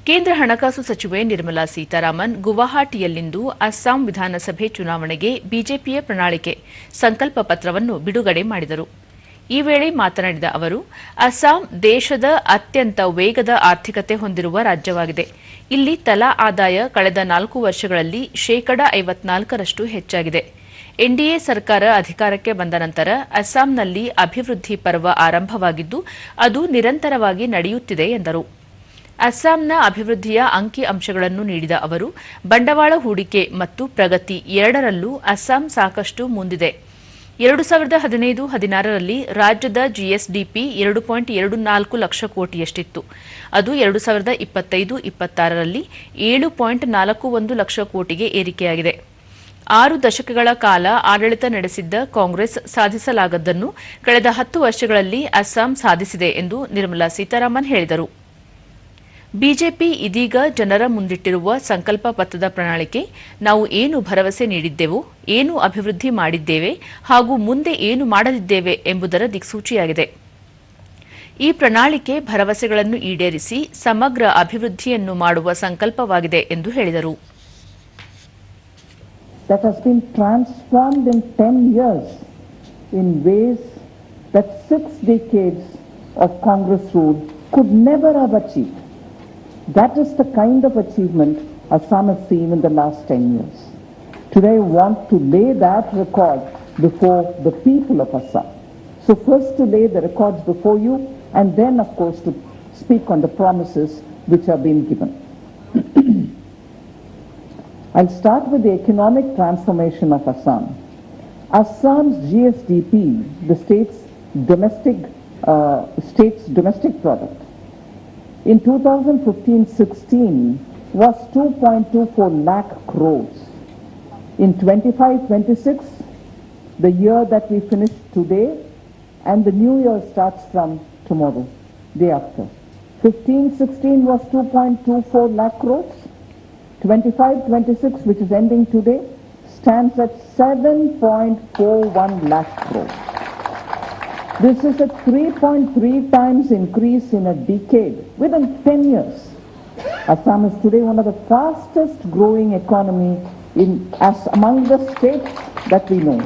ಕೇಂದ್ರ ಹಣಕಾಸು ಸಚಿವೆ ನಿರ್ಮಲಾ ಸೀತಾರಾಮನ್ ಗುವಾಹಟಿಯಲ್ಲಿಂದು ಅಸ್ಸಾಂ ವಿಧಾನಸಭೆ ಚುನಾವಣೆಗೆ ಬಿಜೆಪಿಯ ಪ್ರಣಾಳಿಕೆ ಸಂಕಲ್ಪ ಪತ್ರವನ್ನು ಬಿಡುಗಡೆ ಮಾಡಿದರು. ಈ ವೇಳೆ ಮಾತನಾಡಿದ ಅವರು, ಅಸ್ಸಾಂ ದೇಶದ ಅತ್ಯಂತ ವೇಗದ ಆರ್ಥಿಕತೆ ಹೊಂದಿರುವ ರಾಜ್ಯವಾಗಿದೆ. ಇಲ್ಲಿ ತಲಾ ಆದಾಯ ಕಳೆದ 4 ವರ್ಷಗಳಲ್ಲಿ ಶೇಕಡಾ 54ರಷ್ಟು ಹೆಚ್ಚಾಗಿದೆ. ಎನ್ಡಿಎ ಸರ್ಕಾರ ಅಧಿಕಾರಕ್ಕೆ ಬಂದ ನಂತರ ಅಸ್ಸಾಂನಲ್ಲಿ ಅಭಿವೃದ್ಧಿ ಪರ್ವ ಆರಂಭವಾಗಿದ್ದು, ಅದು ನಿರಂತರವಾಗಿ ನಡೆಯುತ್ತಿದೆ ಎಂದರು. ಅಸ್ಸಾಂನ ಅಭಿವೃದ್ಧಿಯ ಅಂಕಿ ಅಂಶಗಳನ್ನು ನೀಡಿದ ಅವರು, ಬಂಡವಾಳ ಹೂಡಿಕೆ ಮತ್ತು ಪ್ರಗತಿ ಎರಡರಲ್ಲೂ ಅಸ್ಸಾಂ ಸಾಕಷ್ಟು ಮುಂದಿದೆ. 2015-16ರಲ್ಲಿ ರಾಜ್ಯದ ಜಿಎಸ್ಡಿಪಿ 2.24 ಲಕ್ಷ ಕೋಟಿಯಷ್ಟಿತ್ತು. ಅದು 2025-26ರಲ್ಲಿ 7.41 ಲಕ್ಷ ಕೋಟಿಗೆ ಏರಿಕೆಯಾಗಿದೆ. 6 ದಶಕಗಳ ಕಾಲ ಆಡಳಿತ ನಡೆಸಿದ್ದ ಕಾಂಗ್ರೆಸ್ ಸಾಧಿಸಲಾಗದ್ದನ್ನು ಕಳೆದ 10 ವರ್ಷಗಳಲ್ಲಿ ಅಸ್ಸಾಂ ಸಾಧಿಸಿದೆ ಎಂದು ನಿರ್ಮಲಾ ಸೀತಾರಾಮನ್ ಹೇಳಿದರು. ಬಿಜೆಪಿ ಇದೀಗ ಜನರ ಮುಂದಿಟ್ಟಿರುವ ಸಂಕಲ್ಪ ಪತ್ರದ ಪ್ರಣಾಳಿಕೆ ನಾವು ಏನು ಭರವಸೆ ನೀಡಿದ್ದೆವೋ, ಏನು ಅಭಿವೃದ್ಧಿ ಮಾಡಿದ್ದೇವೆ ಹಾಗೂ ಮುಂದೆ ಏನು ಮಾಡಲಿದ್ದೇವೆ ಎಂಬುದರ ದಿಕ್ಸೂಚಿಯಾಗಿದೆ. ಈ ಪ್ರಣಾಳಿಕೆ ಭರವಸೆಗಳನ್ನು ಈಡೇರಿಸಿ ಸಮಗ್ರ ಅಭಿವೃದ್ಧಿಯನ್ನು ಮಾಡುವ ಸಂಕಲ್ಪವಾಗಿದೆ ಎಂದು ಹೇಳಿದರು. That has been transformed in 10 years in ways that 6 decades of Congress rule could never have achieved. That is the kind of achievement Assam has seen in the last 10 years. Today I want to lay that record before the people of Assam. So first to lay the records before you, and then of course to speak on the promises which are being given. I'll start with the economic transformation of Assam. Assam's GSDP, the state's domestic product, in 2015-16 was 2.24 lakh crores. In 25-26, the year that we finished today, and the new year starts from tomorrow, day after. 15-16 was 2.24 lakh crores. 25-26, which is ending today, stands at 7.41 lakh crores. This is a 3.3 times increase in a decade, within 10 years. Assam is today one of the fastest growing economy among the states that we know.